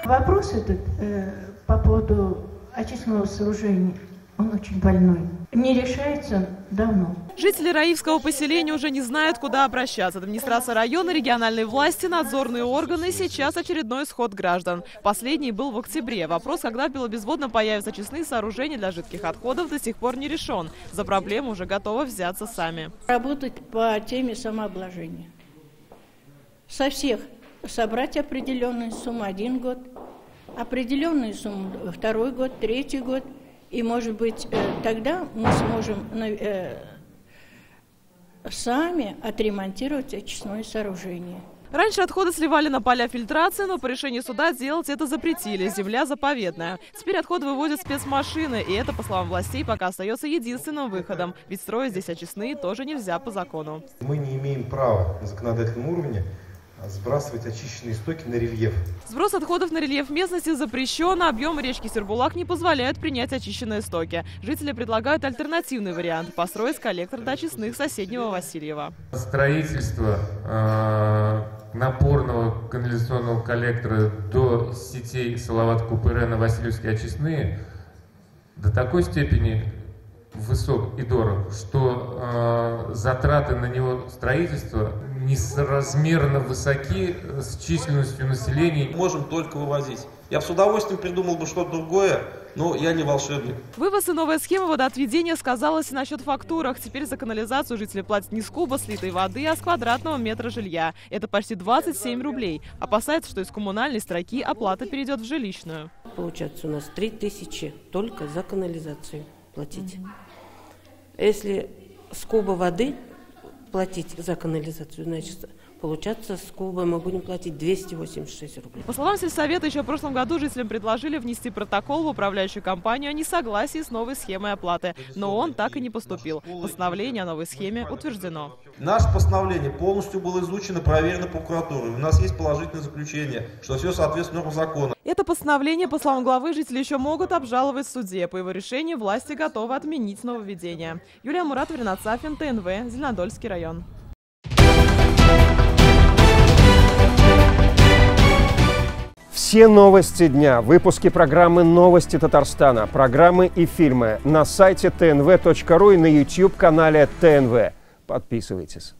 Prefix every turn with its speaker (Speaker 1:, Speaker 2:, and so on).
Speaker 1: Вопрос этот по поводу очистного сооружения, он очень больной. Не решается давно.
Speaker 2: Жители Раивского поселения уже не знают, куда обращаться. Администрация района, региональные власти, надзорные органы. Сейчас очередной сход граждан. Последний был в октябре. Вопрос, когда в Белобезводном появятся очистные сооружения для жидких отходов, до сих пор не решен. За проблему уже готовы взяться сами.
Speaker 1: Работать по теме самообложения. Со всех собрать определенную сумму 1 год, определенную сумму 2 год, 3 год. И, может быть, тогда мы сможем сами отремонтировать очистное сооружение.
Speaker 2: Раньше отходы сливали на поля фильтрации, но по решению суда делать это запретили. Земля заповедная. Теперь отходы вывозят спецмашины, и это, по словам властей, пока остается единственным выходом. Ведь строить здесь очистные тоже нельзя по закону.
Speaker 3: Мы не имеем права на законодательном уровне сбрасывать очищенные стоки на рельеф.
Speaker 2: Сброс отходов на рельеф местности запрещен, а объемы речки Сербулак не позволяют принять очищенные стоки. Жители предлагают альтернативный вариант – построить коллектор до очистных соседнего Васильева.
Speaker 4: Строительство напорного канализационного коллектора до сетей Салават-Купырена, Васильевские очистные до такой степени высок и дорог, что затраты на него строительства несоразмерно высоки с численностью населения.
Speaker 5: Можем только вывозить. Я бы с удовольствием придумал бы что-то другое, но я не волшебник.
Speaker 2: Вывоз и новая схема водоотведения сказалась и насчет фактурах. Теперь за канализацию жители платят не с куба слитой воды, а с квадратного метра жилья. Это почти 27 рублей. Опасается, что из коммунальной строки оплата перейдет в жилищную.
Speaker 6: Получается, у нас 3000 только за канализацию платить. Если с куба воды платить за канализацию, значит, получается, с куба мы будем платить 286 рублей.
Speaker 2: По словам сельсовета, еще в прошлом году жителям предложили внести протокол в управляющую компанию о несогласии с новой схемой оплаты. Но он так и не поступил. Постановление о новой схеме утверждено.
Speaker 5: Наше постановление полностью было изучено, проверено прокуратурой. У нас есть положительное заключение, что все соответствует нормам закона.
Speaker 2: Это постановление, по словам главы, жители еще могут обжаловать в суде. По его решению власти готовы отменить нововведение. Юлия Муратова, Ренат Сафин, ТНВ, Зеленодольский район.
Speaker 7: Все новости дня, выпуски программы «Новости Татарстана», программы и фильмы на сайте tnv.ru и на YouTube-канале ТНВ. Подписывайтесь.